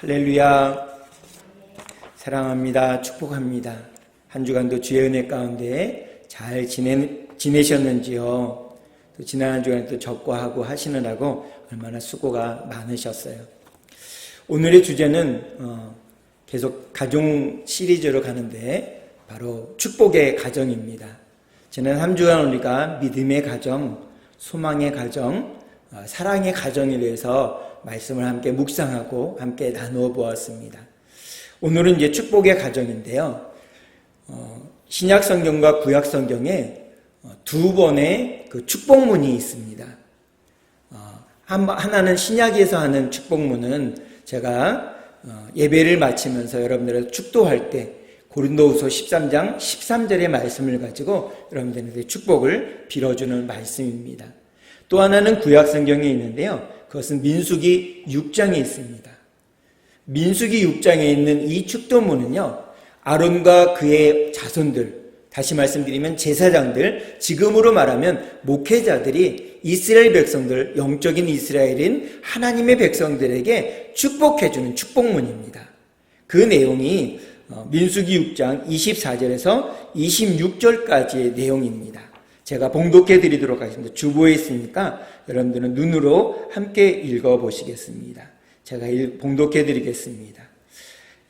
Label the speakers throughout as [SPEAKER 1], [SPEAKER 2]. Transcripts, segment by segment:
[SPEAKER 1] 할렐루야. 사랑합니다. 축복합니다. 한 주간도 주의 은혜 가운데 잘 지내셨는지요? 또 지난 한 주간 또 적과하고 하시느라고 얼마나 수고가 많으셨어요. 오늘의 주제는 계속 가정 시리즈로 가는데 바로 축복의 가정입니다. 지난 한 주간 우리가 믿음의 가정, 소망의 가정, 사랑의 가정에 대해서 말씀을 함께 묵상하고 함께 나누어 보았습니다. 오늘은 이제 축복의 가정인데요. 신약 성경과 구약 성경에 두 번의 그 축복문이 있습니다. 하나는 신약에서 하는 축복문은 제가 예배를 마치면서 여러분들에게 축도할 때 고린도후서 13장 13절의 말씀을 가지고 여러분들에게 축복을 빌어주는 말씀입니다. 또 하나는 구약 성경에 있는데요. 그것은 민수기 6장에 있습니다. 민수기 6장에 있는 이 축도문은요, 아론과 그의 자손들, 다시 말씀드리면 제사장들, 지금으로 말하면 목회자들이 이스라엘 백성들, 영적인 이스라엘인 하나님의 백성들에게 축복해주는 축복문입니다. 그 내용이 민수기 6장 24절에서 26절까지의 내용입니다. 제가 봉독해 드리도록 하겠습니다. 주보에 있으니까 여러분들은 눈으로 함께 읽어보시겠습니다. 제가 봉독해 드리겠습니다.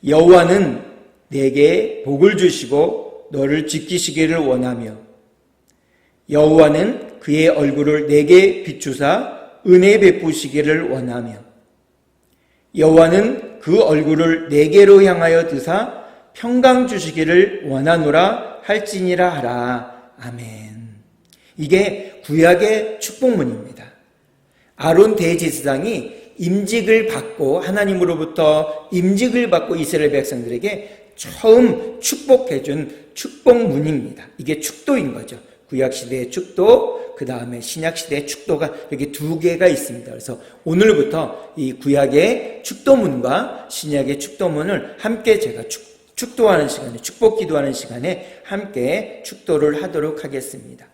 [SPEAKER 1] 여호와는 내게 복을 주시고 너를 지키시기를 원하며 여호와는 그의 얼굴을 내게 비추사 은혜 베푸시기를 원하며 여호와는 그 얼굴을 내게로 향하여 드사 평강 주시기를 원하노라 할지니라 하라. 아멘. 이게 구약의 축복문입니다. 아론 대제사장이 임직을 받고 하나님으로부터 임직을 받고 이스라엘 백성들에게 처음 축복해준 축복문입니다. 이게 축도인 거죠. 구약시대의 축도, 그 다음에 신약시대의 축도가 이렇게 두 개가 있습니다. 그래서 오늘부터 이 구약의 축도문과 신약의 축도문을 함께 제가 축도하는 시간에, 축복 기도하는 시간에 함께 축도를 하도록 하겠습니다.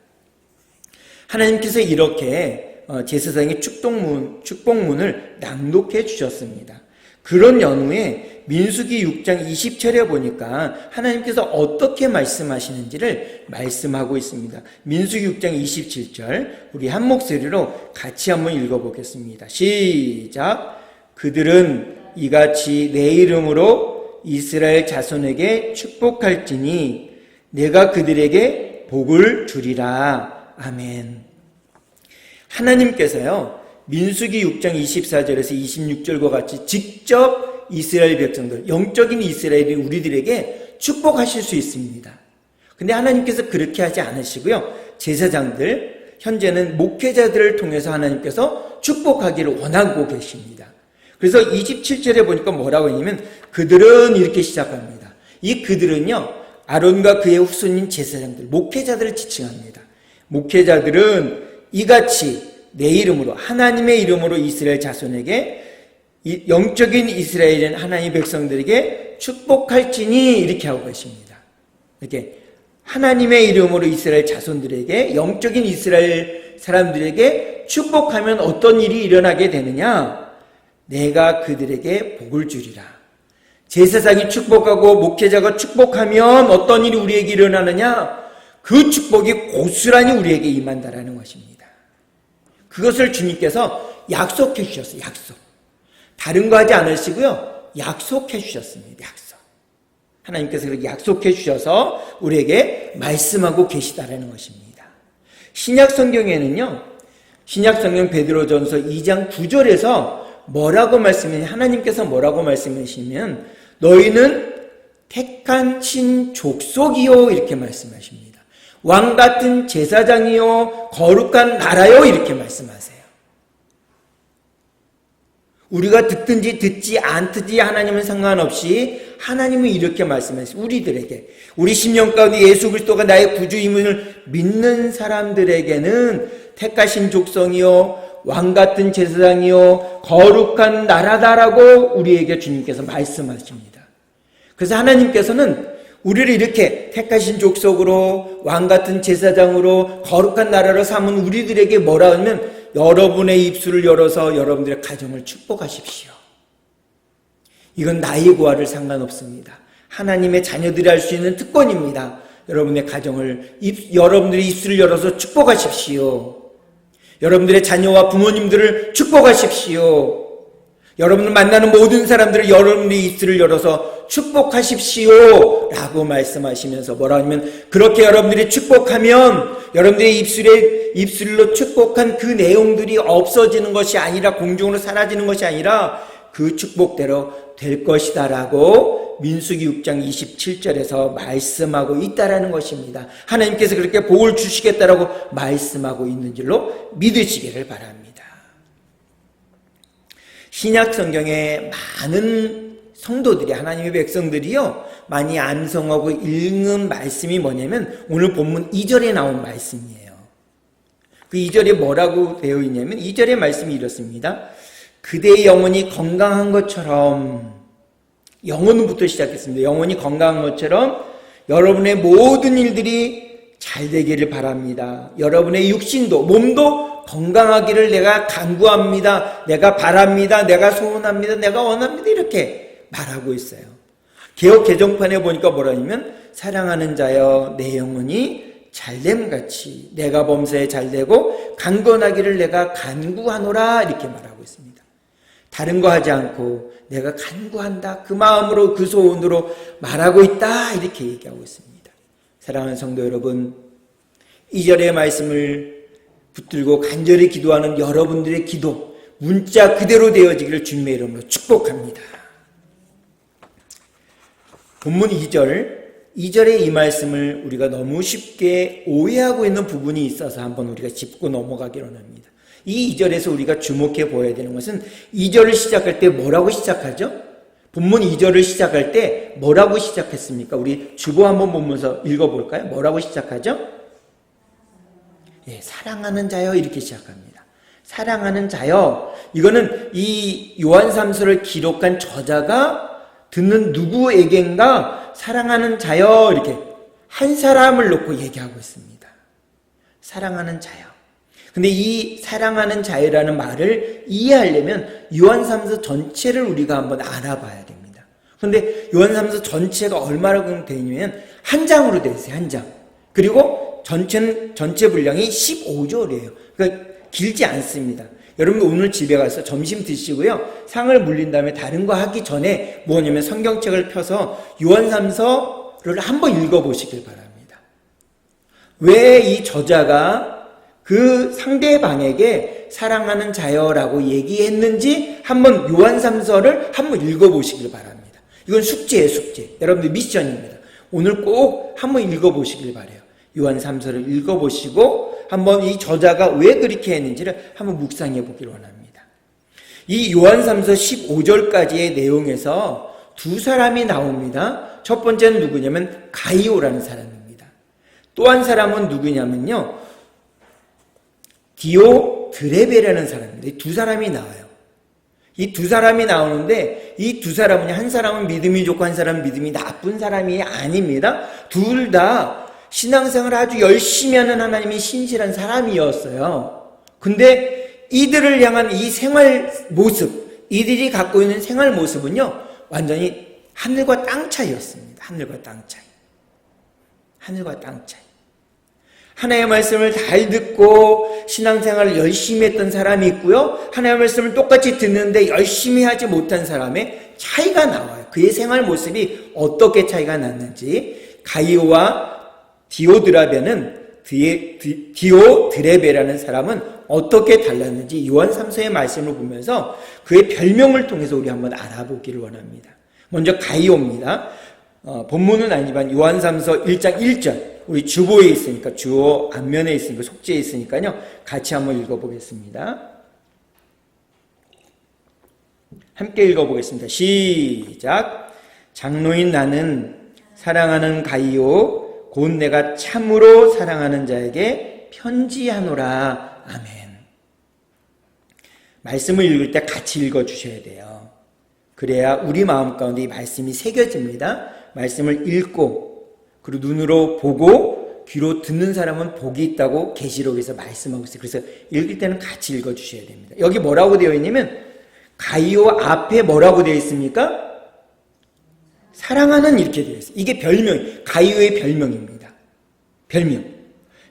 [SPEAKER 1] 하나님께서 이렇게 제사장의 축복문을 낭독해 주셨습니다. 그런 연후에 민수기 6장 20절에 보니까 하나님께서 어떻게 말씀하시는지를 말씀하고 있습니다. 민수기 6장 27절 우리 한 목소리로 같이 한번 읽어보겠습니다. 시작. 그들은 이같이 내 이름으로 이스라엘 자손에게 축복할지니 내가 그들에게 복을 주리라. 아멘. 하나님께서요, 민수기 6장 24절에서 26절과 같이 직접 이스라엘 백성들, 영적인 이스라엘이 우리들에게 축복하실 수 있습니다. 근데 하나님께서 그렇게 하지 않으시고요, 제사장들, 현재는 목회자들을 통해서 하나님께서 축복하기를 원하고 계십니다. 그래서 27절에 보니까 뭐라고 했냐면, 그들은 이렇게 시작합니다. 이 그들은요, 아론과 그의 후손인 제사장들, 목회자들을 지칭합니다. 목회자들은 이같이 내 이름으로, 하나님의 이름으로 이스라엘 자손에게, 영적인 이스라엘인 하나님의 백성들에게 축복할지니 이렇게 하고 계십니다. 이렇게 하나님의 이름으로 이스라엘 자손들에게, 영적인 이스라엘 사람들에게 축복하면 어떤 일이 일어나게 되느냐? 내가 그들에게 복을 주리라. 제사장이 축복하고 목회자가 축복하면 어떤 일이 우리에게 일어나느냐? 그 축복이 고스란히 우리에게 임한다라는 것입니다. 그것을 주님께서 약속해 주셨어요. 약속. 다른 거 하지 않으시고요. 약속해 주셨습니다. 약속. 하나님께서 그렇게 약속해 주셔서 우리에게 말씀하고 계시다라는 것입니다. 신약 성경에는요. 신약 성경 베드로전서 2장 9절에서 뭐라고 말씀하시냐? 하나님께서 뭐라고 말씀하시면 너희는 택한 신 족속이요 이렇게 말씀하십니다. 왕 같은 제사장이요 거룩한 나라요 이렇게 말씀하세요. 우리가 듣든지 듣지 않든지 하나님은 상관없이 하나님은 이렇게 말씀하세요. 우리들에게, 우리 심령 가운데 예수 그리스도가 나의 구주임을 믿는 사람들에게는 택하신 족성이요 왕 같은 제사장이요 거룩한 나라다라고 우리에게 주님께서 말씀하십니다. 그래서 하나님께서는 우리를 이렇게 택하신 족속으로 왕 같은 제사장으로 거룩한 나라로 삼은 우리들에게 뭐라 하면 여러분의 입술을 열어서 여러분들의 가정을 축복하십시오. 이건 나이 고하를 상관없습니다. 하나님의 자녀들이 할 수 있는 특권입니다. 여러분의 가정을 여러분들이 입술을 열어서 축복하십시오. 여러분들의 자녀와 부모님들을 축복하십시오. 여러분을 만나는 모든 사람들을 여러분의 입술을 열어서 축복하십시오 라고 말씀하시면서 뭐라 하냐면, 그렇게 여러분들이 축복하면 여러분들의 입술로 축복한 그 내용들이 없어지는 것이 아니라, 공중으로 사라지는 것이 아니라 그 축복대로 될 것이다 라고 민수기 6장 27절에서 말씀하고 있다라는 것입니다. 하나님께서 그렇게 복을 주시겠다라고 말씀하고 있는 줄로 믿으시기를 바랍니다. 신약 성경에 많은 성도들이, 하나님의 백성들이요, 많이 암송하고 읽는 말씀이 뭐냐면 오늘 본문 2절에 나온 말씀이에요. 그 2절에 뭐라고 되어 있냐면, 2절의 말씀이 이렇습니다. 그대의 영혼이 건강한 것처럼, 영혼부터 시작했습니다. 영혼이 건강한 것처럼 여러분의 모든 일들이 잘 되기를 바랍니다. 여러분의 육신도, 몸도 건강하기를 내가 간구합니다. 내가 바랍니다. 내가 소원합니다. 내가 원합니다. 이렇게 말하고 있어요. 개역 개정판에 보니까 뭐라냐면, 사랑하는 자여 내 영혼이 잘됨같이 내가 범사에 잘되고 강건하기를 내가 간구하노라 이렇게 말하고 있습니다. 다른 거 하지 않고 내가 간구한다, 그 마음으로 그 소원으로 말하고 있다 이렇게 얘기하고 있습니다. 사랑하는 성도 여러분, 2절의 말씀을 붙들고 간절히 기도하는 여러분들의 기도 문자 그대로 되어지기를 주님의 이름으로 축복합니다. 본문 2절의 이 말씀을 우리가 너무 쉽게 오해하고 있는 부분이 있어서 한번 우리가 짚고 넘어가기로 합니다. 이 2절에서 우리가 주목해 보아야 되는 것은, 2절을 시작할 때 뭐라고 시작하죠? 본문 2절을 시작할 때 뭐라고 시작했습니까? 우리 주보 한번 보면서 읽어볼까요? 뭐라고 시작하죠? 예, 사랑하는 자여 이렇게 시작합니다. 사랑하는 자여, 이거는 이 요한 3서를 기록한 저자가 듣는 누구에겐가 사랑하는 자여 이렇게 한 사람을 놓고 얘기하고 있습니다. 사랑하는 자여. 근데 이 사랑하는 자여라는 말을 이해하려면 요한 3서 전체를 우리가 한번 알아봐야 됩니다. 근데 요한 3서 전체가 얼마나 되어 있냐면 한 장으로 되어 있어요. 한 장. 그리고 전체 분량이 15절이에요. 그러니까 길지 않습니다. 여러분 오늘 집에 가서 점심 드시고요, 상을 물린 다음에 다른 거 하기 전에 뭐냐면 성경책을 펴서 요한 3서를 한번 읽어보시길 바랍니다. 왜 이 저자가 그 상대방에게 사랑하는 자여라고 얘기했는지 한번 요한 3서를 한번 읽어보시길 바랍니다. 이건 숙제예요, 숙제. 여러분들 미션입니다. 오늘 꼭 한번 읽어보시길 바라요. 요한 3서를 읽어보시고 한번 이 저자가 왜 그렇게 했는지를 한번 묵상해 보기를 원합니다. 이 요한 3서 15절까지의 내용에서 두 사람이 나옵니다. 첫 번째는 누구냐면 가이오라는 사람입니다. 또 한 사람은 누구냐면요, 디오드레베라는 사람입니다. 이 두 사람이 나와요. 이 두 사람이 나오는데 이 두 사람은, 한 사람은 믿음이 좋고 한 사람은 믿음이 나쁜 사람이 아닙니다. 둘 다 신앙생활을 아주 열심히 하는 하나님이 신실한 사람이었어요. 근데 이들을 향한 이 생활 모습, 이들이 갖고 있는 생활 모습은요, 완전히 하늘과 땅 차이였습니다. 하늘과 땅 차이. 하늘과 땅 차이. 하나님의 말씀을 잘 듣고 신앙생활을 열심히 했던 사람이 있고요, 하나님의 말씀을 똑같이 듣는데 열심히 하지 못한 사람의 차이가 나와요. 그의 생활 모습이 어떻게 차이가 났는지, 가이오와 디오드레베라는 사람은 어떻게 달랐는지 요한 3서의 말씀을 보면서 그의 별명을 통해서 우리 한번 알아보기를 원합니다. 먼저 가이오입니다. 본문은 아니지만 요한 3서 1장 1절, 우리 주보에 있으니까, 주어 앞면에 있으니까, 속지에 있으니까요, 같이 한번 읽어보겠습니다. 함께 읽어보겠습니다. 시작. 장로인 나는 사랑하는 가이오 곧 내가 참으로 사랑하는 자에게 편지하노라. 아멘. 말씀을 읽을 때 같이 읽어주셔야 돼요. 그래야 우리 마음 가운데 이 말씀이 새겨집니다. 말씀을 읽고 그리고 눈으로 보고 귀로 듣는 사람은 복이 있다고 계시록에서 말씀하고 있어요. 그래서 읽을 때는 같이 읽어주셔야 됩니다. 여기 뭐라고 되어 있냐면 가이오 앞에 뭐라고 되어 있습니까? 사랑하는 이렇게 되어 있어요. 이게 별명, 가이오의 별명입니다.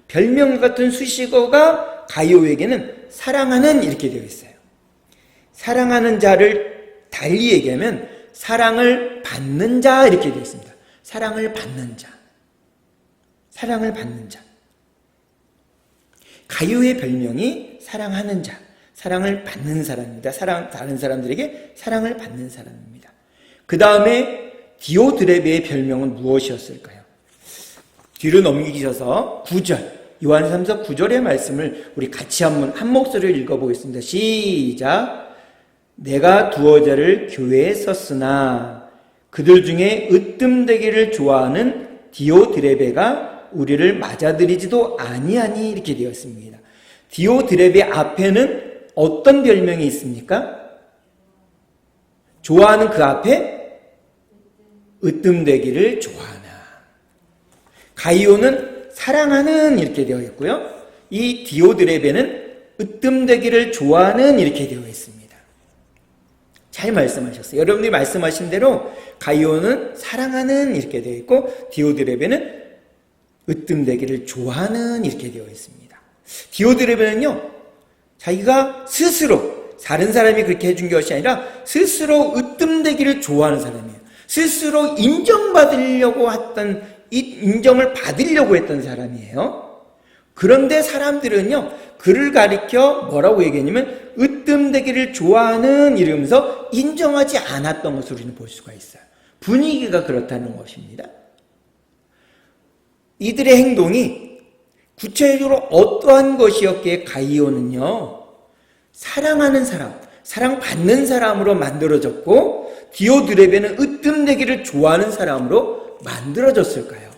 [SPEAKER 1] 별명 같은 수식어가 가이오에게는 사랑하는 이렇게 되어 있어요. 사랑하는 자를 달리 얘기하면 사랑을 받는 자 이렇게 되어 있습니다. 사랑을 받는 자. 가이오의 별명이 사랑하는 자, 사랑을 받는 사람입니다. 다른 사람들에게 사랑을 받는 사람입니다. 그 다음에 디오드레베의 별명은 무엇이었을까요? 뒤로 넘기셔서 9절, 요한 3서 9절의 말씀을 우리 같이 한 목소리를 읽어보겠습니다. 시작. 내가 두어 자를 교회에 썼으나 그들 중에 으뜸되기를 좋아하는 디오드레베가 우리를 맞아들이지도 아니하니 이렇게 되었습니다. 디오드레베 앞에는 어떤 별명이 있습니까? 좋아하는 그 앞에 으뜸되기를 좋아하나. 가이오는 사랑하는 이렇게 되어 있고요. 이 디오드레베는 으뜸되기를 좋아하는 이렇게 되어 있습니다. 잘 말씀하셨어요. 여러분들이 말씀하신 대로 가이오는 사랑하는 이렇게 되어 있고 디오드레베는 으뜸되기를 좋아하는 이렇게 되어 있습니다. 디오드레베는요, 자기가 스스로 다른 사람이 그렇게 해준 것이 아니라 스스로 으뜸되기를 좋아하는 사람이에요. 스스로 인정받으려고 했던, 인정을 받으려고 했던 사람이에요. 그런데 사람들은요, 그를 가리켜 뭐라고 얘기했냐면 으뜸되기를 좋아하는 이러면서 인정하지 않았던 것을 우리는 볼 수가 있어요. 분위기가 그렇다는 것입니다. 이들의 행동이 구체적으로 어떠한 것이었기에 가이오는요, 사랑하는 사람, 사랑받는 사람으로 만들어졌고 디오드레베는 으뜸되기를 좋아하는 사람으로 만들어졌을까요?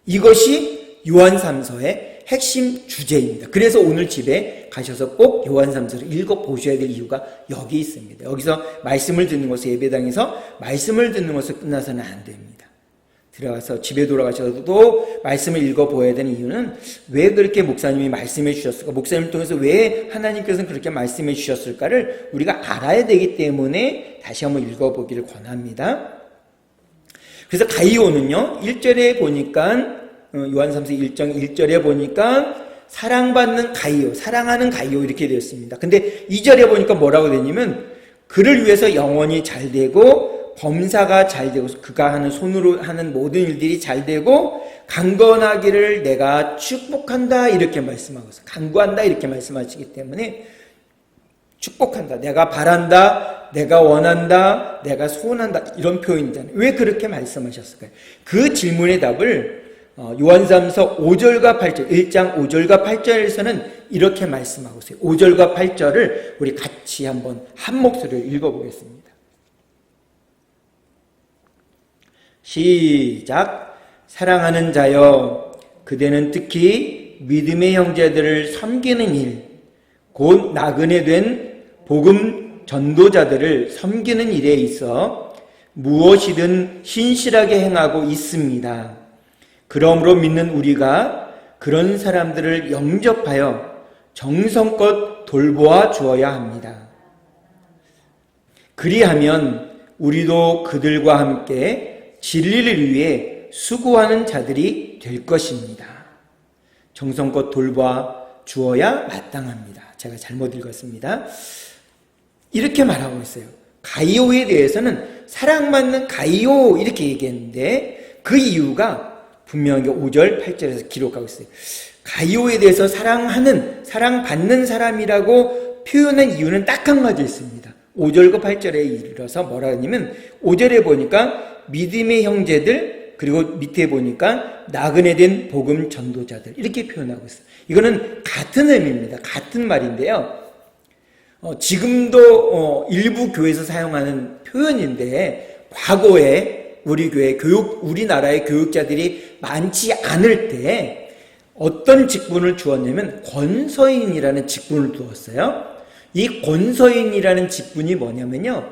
[SPEAKER 1] 이것이 요한 3서의 핵심 주제입니다. 그래서 오늘 집에 가셔서 꼭 요한 3서를 읽어보셔야 될 이유가 여기 있습니다. 여기서 말씀을 듣는 것을, 예배당에서 말씀을 듣는 것을 끝나서는 안 됩니다. 들어가서 집에 돌아가셔도 말씀을 읽어보아야 되는 이유는 왜 그렇게 목사님이 말씀해 주셨을까? 목사님을 통해서 왜 하나님께서는 그렇게 말씀해 주셨을까를 우리가 알아야 되기 때문에 다시 한번 읽어보기를 권합니다. 그래서 가이오는요, 1절에 보니까 요한 3서 1절에 보니까 사랑받는 가이오, 사랑하는 가이오 이렇게 되었습니다. 근데 2절에 보니까 뭐라고 되냐면 그를 위해서 영원히 잘 되고 범사가 잘 되고 그가 하는 손으로 하는 모든 일들이 잘 되고 강건하기를 내가 축복한다 이렇게 말씀하고 있어요. 강구한다 이렇게 말씀하시기 때문에 축복한다, 내가 바란다, 내가 원한다, 내가 소원한다 이런 표현이잖아요. 왜 그렇게 말씀하셨을까요? 그 질문의 답을 요한삼서 5절과 8절, 1장 5절과 8절에서는 이렇게 말씀하고 있어요. 5절과 8절을 우리 같이 한번 한 목소리를 읽어보겠습니다. 시작. 사랑하는 자여, 그대는 특히 믿음의 형제들을 섬기는 일, 곧 나그네 된 복음 전도자들을 섬기는 일에 있어 무엇이든 신실하게 행하고 있습니다. 그러므로 믿는 우리가 그런 사람들을 영접하여 정성껏 돌보아 주어야 합니다. 그리하면 우리도 그들과 함께 진리를 위해 수고하는 자들이 될 것입니다. 정성껏 돌보아 주어야 마땅합니다. 제가 잘못 읽었습니다. 이렇게 말하고 있어요. 가이오에 대해서는 사랑받는 가이오 이렇게 얘기했는데 그 이유가 분명하게 5절, 8절에서 기록하고 있어요. 가이오에 대해서 사랑하는, 사랑받는 사람이라고 표현한 이유는 딱 한 가지 있습니다. 5절과 8절에 이르러서 뭐라 하냐면 5절에 보니까 믿음의 형제들, 그리고 밑에 보니까 나그네 된 복음 전도자들 이렇게 표현하고 있어요. 이거는 같은 의미입니다. 같은 말인데요. 지금도 일부 교회에서 사용하는 표현인데 과거에 우리 교회 우리나라의 교육자들이 많지 않을 때 어떤 직분을 주었냐면 권서인이라는 직분을 두었어요. 이 권서인이라는 직분이 뭐냐면요,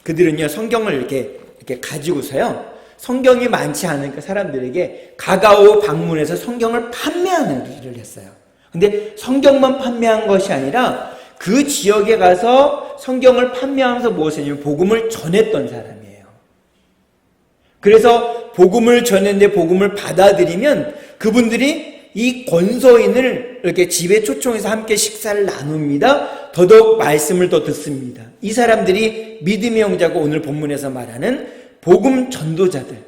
[SPEAKER 1] 그들은요 성경을 이렇게 가지고서요, 성경이 많지 않으니까 사람들에게 가가오 방문해서 성경을 판매하는 일을 했어요. 근데 성경만 판매한 것이 아니라 그 지역에 가서 성경을 판매하면서 무엇을 했냐면 복음을 전했던 사람이에요. 그래서 복음을 전했는데 복음을 받아들이면 그분들이 이 권서인을 이렇게 집에 초청해서 함께 식사를 나눕니다. 더더욱 말씀을 더 듣습니다. 이 사람들이 믿음의 형제고 오늘 본문에서 말하는 복음 전도자들.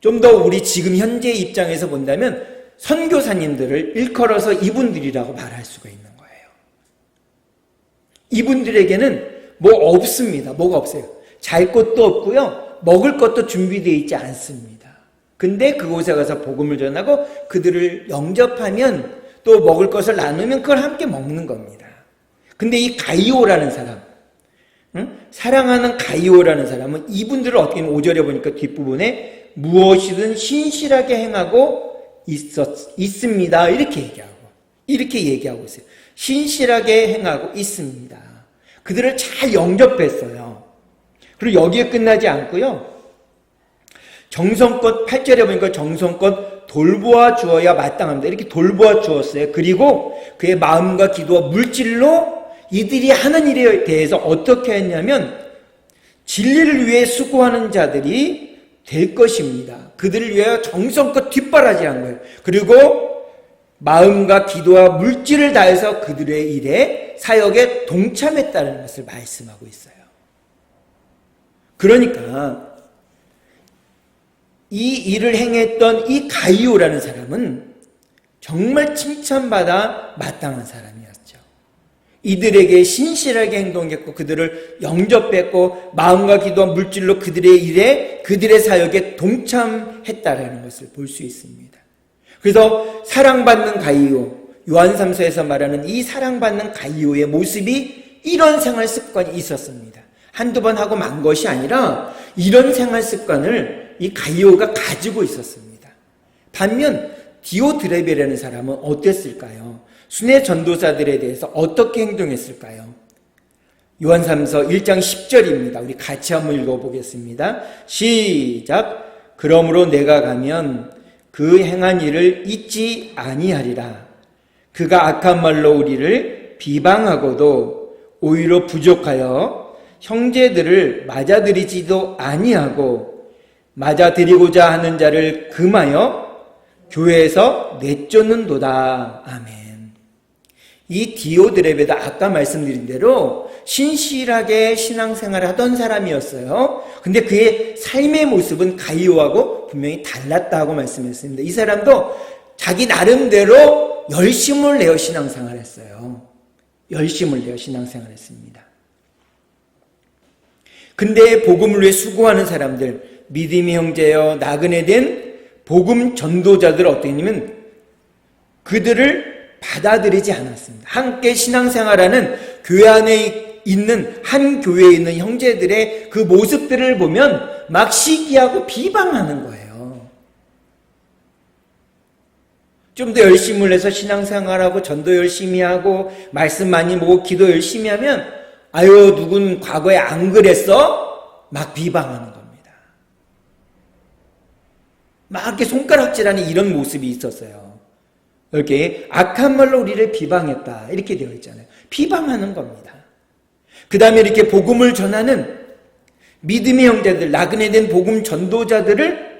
[SPEAKER 1] 좀 더 우리 지금 현재 입장에서 본다면 선교사님들을 일컬어서 이분들이라고 말할 수가 있는 거예요. 이분들에게는 뭐 없습니다. 뭐가 없어요. 잘 것도 없고요. 먹을 것도 준비되어 있지 않습니다. 근데 그곳에 가서 복음을 전하고 그들을 영접하면 또 먹을 것을 나누면 그걸 함께 먹는 겁니다. 근데 이 가이오라는 사람, 사랑하는 가이오라는 사람은 이분들을 어떻게 하면 5절에 보니까 뒷부분에 무엇이든 신실하게 행하고 있습니다. 이렇게 얘기하고 있어요. 신실하게 행하고 있습니다. 그들을 잘 영접했어요. 그리고 여기에 끝나지 않고요. 정성껏 8절에 보니까 정성껏 돌보아 주어야 마땅합니다. 이렇게 돌보아 주었어요. 그리고 그의 마음과 기도와 물질로 이들이 하는 일에 대해서 어떻게 했냐면 진리를 위해 수고하는 자들이 될 것입니다. 그들을 위하여 정성껏 뒷바라지한 거예요. 그리고 마음과 기도와 물질을 다해서 그들의 일에 사역에 동참했다는 것을 말씀하고 있어요. 그러니까 이 일을 행했던 이 가이오라는 사람은 정말 칭찬받아 마땅한 사람이었죠. 이들에게 신실하게 행동했고 그들을 영접했고 마음과 기도와 물질로 그들의 일에 그들의 사역에 동참했다라는 것을 볼 수 있습니다. 그래서 사랑받는 가이오, 요한 3서에서 말하는 이 사랑받는 가이오의 모습이 이런 생활 습관이 있었습니다. 한두 번 하고 만 것이 아니라 이런 생활 습관을 이 가이오가 가지고 있었습니다. 반면 디오드레베라는 사람은 어땠을까요? 순회 전도사들에 대해서 어떻게 행동했을까요? 요한 3서 1장 10절입니다. 우리 같이 한번 읽어보겠습니다. 시작. 그러므로 내가 가면 그 행한 일을 잊지 아니하리라. 그가 악한 말로 우리를 비방하고도 오히려 부족하여 형제들을 맞아들이지도 아니하고 맞아들이고자 하는 자를 금하여 교회에서 내쫓는도다. 아멘. 이 디오드레베도 아까 말씀드린 대로 신실하게 신앙생활을 하던 사람이었어요. 근데 그의 삶의 모습은 가이오하고 분명히 달랐다고 말씀했습니다. 이 사람도 자기 나름대로 열심을 내어 신앙생활을 했어요. 열심을 내어 신앙생활을 했습니다. 근데 복음을 위해 수고하는 사람들, 믿음의 형제여 나그네 된 복음 전도자들 어떻게 했냐면 그들을 받아들이지 않았습니다. 함께 신앙생활하는 교회 안에 있는 한 교회에 있는 형제들의 그 모습들을 보면 막 시기하고 비방하는 거예요. 좀 더 열심을 해서 신앙생활하고 전도 열심히 하고 말씀 많이 보고 기도 열심히 하면 아유 누군 과거에 안 그랬어? 막 비방하는 겁니다. 막 이렇게 손가락질하는 이런 모습이 있었어요. 이렇게 악한 말로 우리를 비방했다 이렇게 되어 있잖아요. 비방하는 겁니다. 그 다음에 이렇게 복음을 전하는 믿음의 형제들, 나그네 된 복음 전도자들을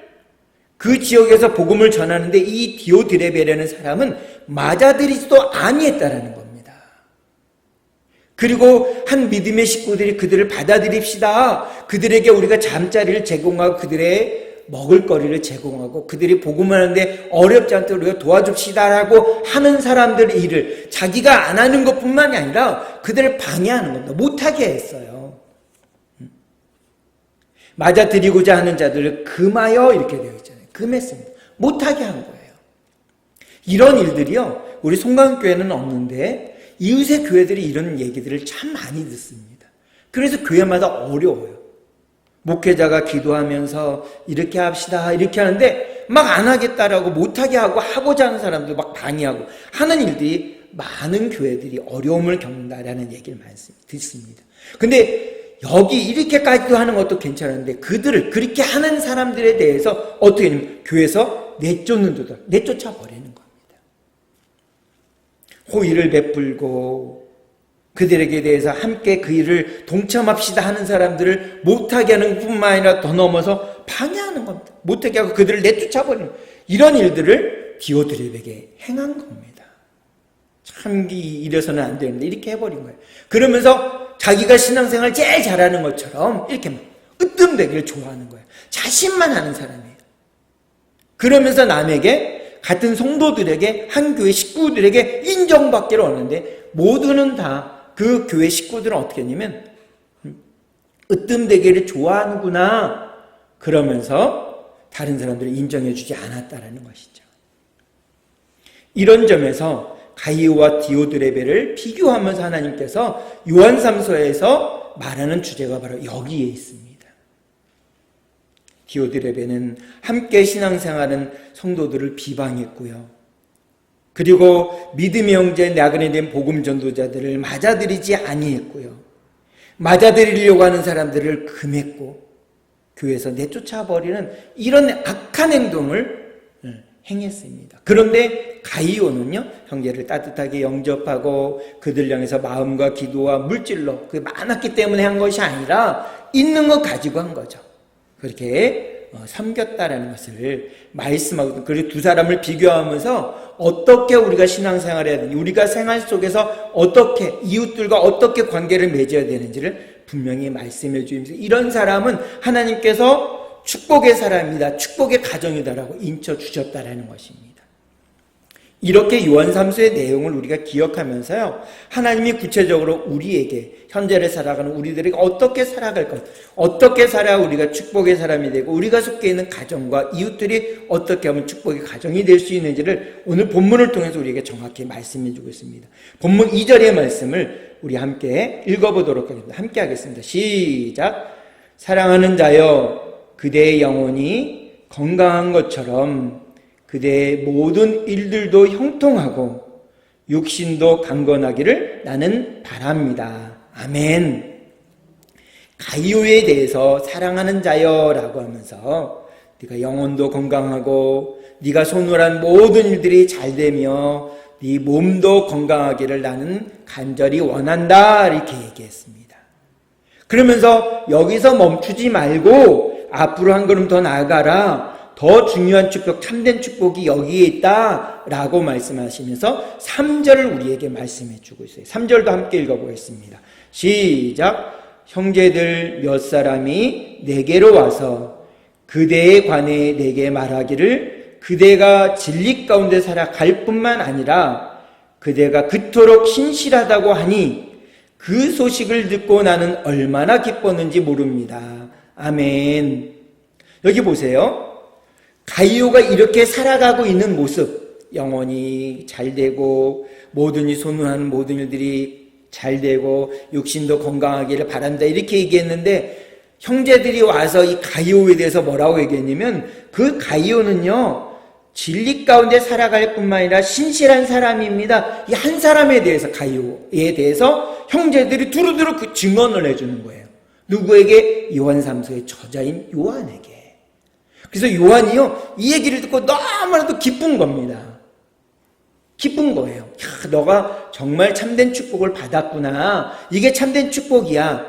[SPEAKER 1] 그 지역에서 복음을 전하는데 이 디오드레베라는 사람은 맞아들이지도 아니했다라는 겁니다. 그리고 한 믿음의 식구들이 그들을 받아들입시다. 그들에게 우리가 잠자리를 제공하고 그들의 먹을거리를 제공하고 그들이 복음을 하는데 어렵지 않도록 우리가 도와줍시다라고 하는 사람들의 일을 자기가 안 하는 것뿐만이 아니라 그들을 방해하는 겁니다. 못하게 했어요. 맞아들이고자 하는 자들을 금하여 이렇게 되어 있잖아요. 금했습니다. 못하게 한 거예요. 이런 일들이요 우리 송강교회는 없는데 이웃의 교회들이 이런 얘기들을 참 많이 듣습니다. 그래서 교회마다 어려워요. 목회자가 기도하면서 이렇게 합시다 이렇게 하는데 막 안 하겠다라고 못하게 하고 하고자 하는 사람들 막 방해하고 하는 일들이 많은 교회들이 어려움을 겪는다라는 얘기를 많이 듣습니다. 근데 여기 이렇게까지도 하는 것도 괜찮은데 그들을 그렇게 하는 사람들에 대해서 어떻게 하냐면 교회에서 내쫓는도다. 내쫓아 버리는 겁니다. 호의를 베풀고 그들에게 대해서 함께 그 일을 동참합시다 하는 사람들을 못하게 하는 뿐만 아니라 더 넘어서 방해하는 겁니다. 못하게 하고 그들을 내쫓아버리는 이런 일들을 디오드렙에게 행한 겁니다. 참 이래서는 안 되는데 이렇게 해버린 거예요. 그러면서 자기가 신앙생활 제일 잘하는 것처럼 이렇게 막 으뜸되기를 좋아하는 거예요. 자신만 하는 사람이에요. 그러면서 남에게, 같은 성도들에게, 한 교회 식구들에게 인정받기를 원하는데 모두는 다 그 교회 식구들은 어떻게 했냐면 으뜸되기를 좋아하는구나 그러면서 다른 사람들을 인정해주지 않았다라는 것이죠. 이런 점에서 가이오와 디오드레베를 비교하면서 하나님께서 요한 3서에서 말하는 주제가 바로 여기에 있습니다. 디오드레베는 함께 신앙생활하는 성도들을 비방했고요. 그리고 믿음의 형제 나그네 된 복음 전도자들을 맞아들이지 아니했고요. 맞아들이려고 하는 사람들을 금했고 교회에서 내쫓아버리는 이런 악한 행동을 행했습니다. 그런데 가이오는요, 형제를 따뜻하게 영접하고 그들 향해서 마음과 기도와 물질로 그게 많았기 때문에 한 것이 아니라 있는 거 가지고 한 거죠. 그렇게 섬겼다라는 것을 말씀하고, 그리고 두 사람을 비교하면서 어떻게 우리가 신앙생활을 해야 되는지, 우리가 생활 속에서 어떻게 이웃들과 어떻게 관계를 맺어야 되는지를 분명히 말씀해 주면서 이런 사람은 하나님께서 축복의 사람이다, 축복의 가정이다라고 인쳐 주셨다라는 것입니다. 이렇게 요한 3서의 내용을 우리가 기억하면서요, 하나님이 구체적으로 우리에게, 현재를 살아가는 우리들에게 어떻게 살아갈 것, 어떻게 살아야 우리가 축복의 사람이 되고 우리가 속해 있는 가정과 이웃들이 어떻게 하면 축복의 가정이 될 수 있는지를 오늘 본문을 통해서 우리에게 정확히 말씀해 주고 있습니다. 본문 2절의 말씀을 우리 함께 읽어보도록 하겠습니다. 함께 하겠습니다. 시작. 사랑하는 자여, 그대의 영혼이 건강한 것처럼 그대의 모든 일들도 형통하고 육신도 강건하기를 나는 바랍니다. 아멘. 가이오에 대해서 사랑하는 자여라고 하면서 네가 영혼도 건강하고 네가 손으로 한 모든 일들이 잘 되며 네 몸도 건강하기를 나는 간절히 원한다 이렇게 얘기했습니다. 그러면서 여기서 멈추지 말고 앞으로 한 걸음 더 나아가라. 더 중요한 축복, 참된 축복이 여기에 있다라고 말씀하시면서 3절을 우리에게 말씀해 주고 있어요. 3절도 함께 읽어보겠습니다. 시작. 형제들 몇 사람이 내게로 와서 그대에 관해 내게 말하기를 그대가 진리 가운데 살아갈 뿐만 아니라 그대가 그토록 신실하다고 하니 그 소식을 듣고 나는 얼마나 기뻤는지 모릅니다. 아멘. 여기 보세요. 가이오가 이렇게 살아가고 있는 모습, 영혼이 잘 되고 모든 이 소문하는 모든 일들이 잘 되고 육신도 건강하기를 바란다 이렇게 얘기했는데 형제들이 와서 이 가이오에 대해서 뭐라고 얘기했냐면 그 가이오는요 진리 가운데 살아갈 뿐만 아니라 신실한 사람입니다. 이 한 사람에 대해서, 가이오에 대해서 형제들이 두루두루 그 증언을 해주는 거예요. 누구에게? 요한 3서의 저자인 요한에게. 그래서 요한이요 이 얘기를 듣고 너무나도 기쁜 겁니다. 기쁜 거예요. 야, 너가 정말 참된 축복을 받았구나. 이게 참된 축복이야.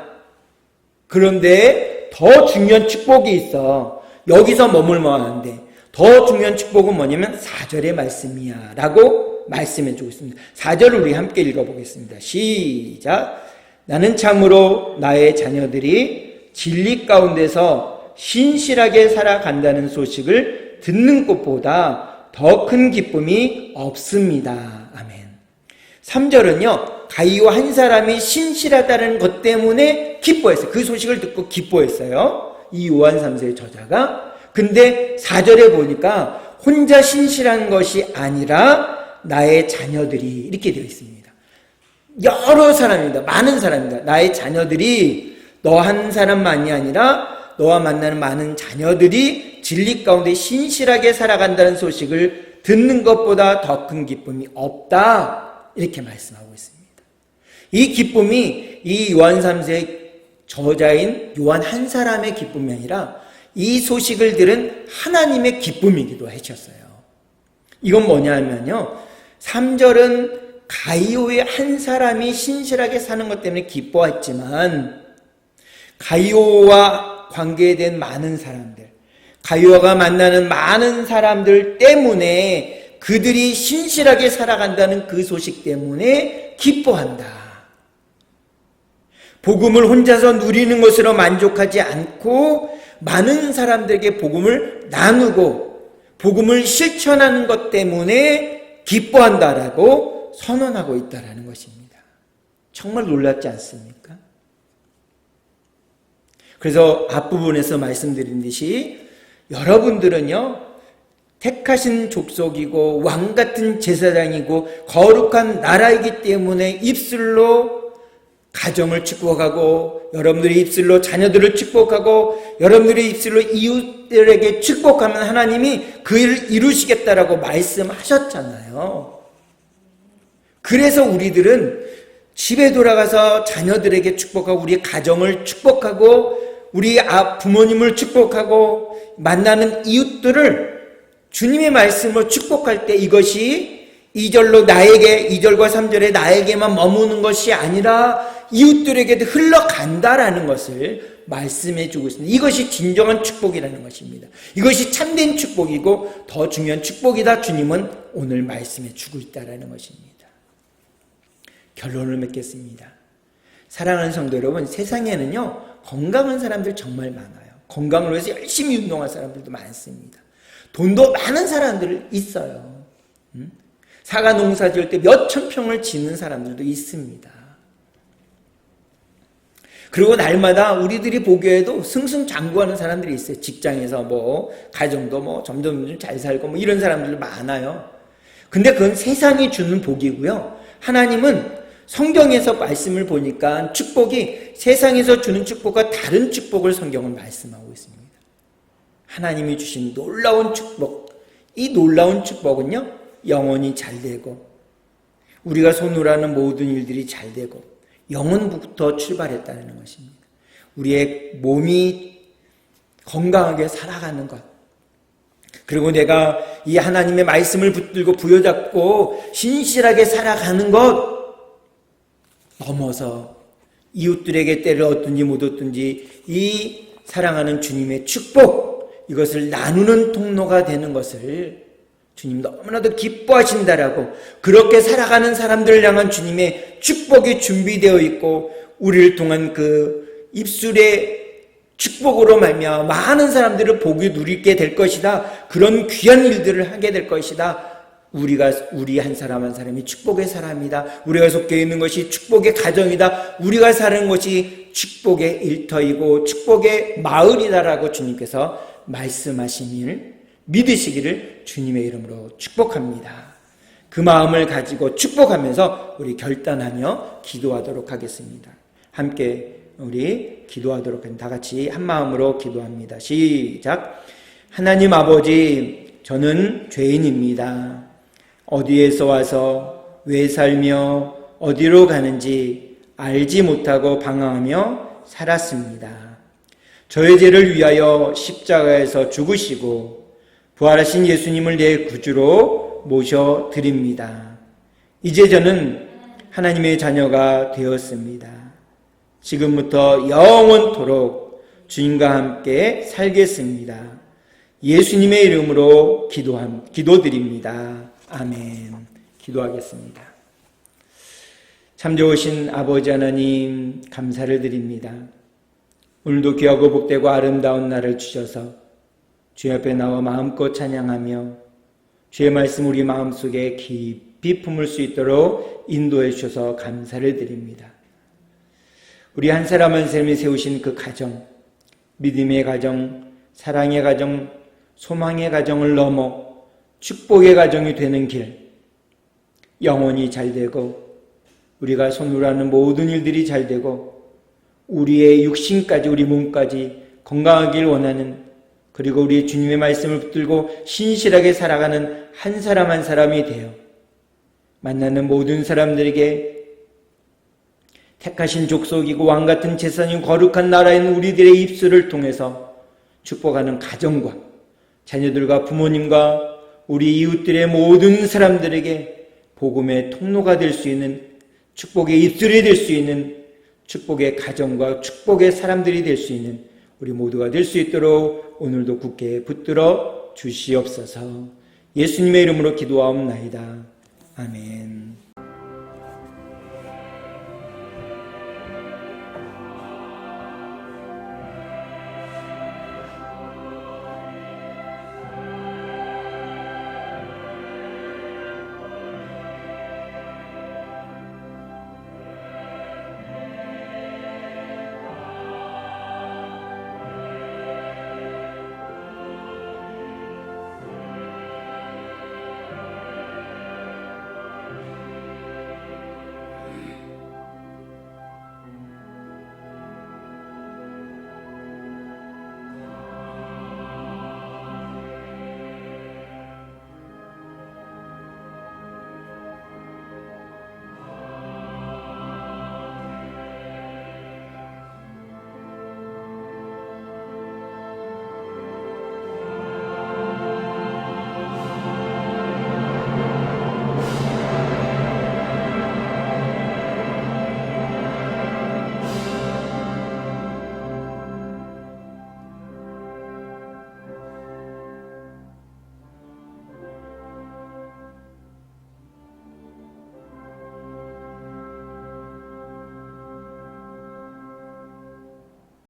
[SPEAKER 1] 그런데 더 중요한 축복이 있어. 여기서 머물러야 하는데 더 중요한 축복은 뭐냐면 4절의 말씀이야 라고 말씀해 주고 있습니다. 4절을 우리 함께 읽어보겠습니다. 시작. 나는 참으로 나의 자녀들이 진리 가운데서 신실하게 살아간다는 소식을 듣는 것보다 더 큰 기쁨이 없습니다. 아멘. 3절은요 가이오 한 사람이 신실하다는 것 때문에 기뻐했어요. 그 소식을 듣고 기뻐했어요, 이 요한 3서의 저자가. 근데 4절에 보니까 혼자 신실한 것이 아니라 나의 자녀들이 이렇게 되어 있습니다. 여러 사람입니다. 많은 사람입니다. 나의 자녀들이, 너 한 사람만이 아니라 너와 만나는 많은 자녀들이 진리 가운데 신실하게 살아간다는 소식을 듣는 것보다 더 큰 기쁨이 없다 이렇게 말씀하고 있습니다. 이 기쁨이 이 요한 3서의 저자인 요한 한 사람의 기쁨이 아니라 이 소식을 들은 하나님의 기쁨이기도 하셨어요. 이건 뭐냐면요 3절은 가이오의 한 사람이 신실하게 사는 것 때문에 기뻐했지만 가이오와 관계된 많은 사람들, 가요가 만나는 많은 사람들 때문에 그들이 신실하게 살아간다는 그 소식 때문에 기뻐한다. 복음을 혼자서 누리는 것으로 만족하지 않고 많은 사람들에게 복음을 나누고 복음을 실천하는 것 때문에 기뻐한다라고 선언하고 있다라는 것입니다. 정말 놀랍지 않습니까? 그래서 앞부분에서 말씀드린 듯이 여러분들은요, 택하신 족속이고 왕같은 제사장이고 거룩한 나라이기 때문에 입술로 가정을 축복하고 여러분들의 입술로 자녀들을 축복하고 여러분들의 입술로 이웃들에게 축복하면 하나님이 그 일을 이루시겠다라고 말씀하셨잖아요. 그래서 우리들은 집에 돌아가서 자녀들에게 축복하고 우리 가정을 축복하고 우리 부모님을 축복하고 만나는 이웃들을 주님의 말씀으로 축복할 때 이것이 2절로 나에게 2절과 3절에 나에게만 머무는 것이 아니라 이웃들에게도 흘러간다라는 것을 말씀해 주고 있습니다. 이것이 진정한 축복이라는 것입니다. 이것이 참된 축복이고 더 중요한 축복이다. 주님은 오늘 말씀해 주고 있다라는 것입니다. 결론을 맺겠습니다. 사랑하는 성도 여러분, 세상에는요 건강한 사람들 정말 많아요. 건강을 위해서 열심히 운동할 사람들도 많습니다. 돈도 많은 사람들 있어요. 사과 농사 지을 때 몇천 평을 짓는 사람들도 있습니다. 그리고 날마다 우리들이 보기에도 승승장구하는 사람들이 있어요. 직장에서 가정도 점점 잘 살고 이런 사람들 많아요. 근데 그건 세상이 주는 복이고요. 하나님은 성경에서 말씀을 보니까 축복이 세상에서 주는 축복과 다른 축복을 성경은 말씀하고 있습니다. 하나님이 주신 놀라운 축복, 이 놀라운 축복은요 영혼이 잘 되고 우리가 손으로 하는 모든 일들이 잘 되고 영혼부터 출발했다는 것입니다. 우리의 몸이 건강하게 살아가는 것, 그리고 내가 이 하나님의 말씀을 붙들고 부여잡고 신실하게 살아가는 것 넘어서 이웃들에게 때를 얻든지 못 얻든지 이 사랑하는 주님의 축복, 이것을 나누는 통로가 되는 것을 주님 너무나도 기뻐하신다라고, 그렇게 살아가는 사람들을 향한 주님의 축복이 준비되어 있고 우리를 통한 그 입술의 축복으로 말미암아 많은 사람들을 복이 누리게 될 것이다. 그런 귀한 일들을 하게 될 것이다. 우리 한 사람 한 사람이 축복의 사람이다. 우리가 속해 있는 것이 축복의 가정이다. 우리가 사는 것이 축복의 일터이고 축복의 마을이다라고 주님께서 말씀하시니 믿으시기를 주님의 이름으로 축복합니다. 그 마음을 가지고 축복하면서 우리 결단하며 기도하도록 하겠습니다. 함께 우리 기도하도록 합니다. 다 같이 한 마음으로 기도합니다. 시작. 하나님 아버지, 저는 죄인입니다. 어디에서 와서 왜 살며 어디로 가는지 알지 못하고 방황하며 살았습니다. 저의 죄를 위하여 십자가에서 죽으시고 부활하신 예수님을 내 구주로 모셔드립니다. 이제 저는 하나님의 자녀가 되었습니다. 지금부터 영원토록 주님과 함께 살겠습니다. 예수님의 이름으로 기도드립니다. 아멘. 기도하겠습니다. 참 좋으신 아버지 하나님, 감사를 드립니다. 오늘도 귀하고 복되고 아름다운 날을 주셔서 주의 앞에 나와 마음껏 찬양하며 주의 말씀 우리 마음속에 깊이 품을 수 있도록 인도해 주셔서 감사를 드립니다. 우리 한 사람 한 사람이 세우신 그 가정, 믿음의 가정, 사랑의 가정, 소망의 가정을 넘어 축복의 가정이 되는 길, 영혼이 잘 되고 우리가 손으로 하는 모든 일들이 잘 되고 우리의 육신까지, 우리 몸까지 건강하길 원하는, 그리고 우리 주님의 말씀을 붙들고 신실하게 살아가는 한 사람 한 사람이 되어 만나는 모든 사람들에게 택하신 족속이고 왕같은 제사님 거룩한 나라인 우리들의 입술을 통해서 축복하는 가정과 자녀들과 부모님과 우리 이웃들의 모든 사람들에게 복음의 통로가 될 수 있는, 축복의 입술이 될 수 있는, 축복의 가정과 축복의 사람들이 될 수 있는 우리 모두가 될 수 있도록 오늘도 굳게 붙들어 주시옵소서. 예수님의 이름으로 기도하옵나이다. 아멘.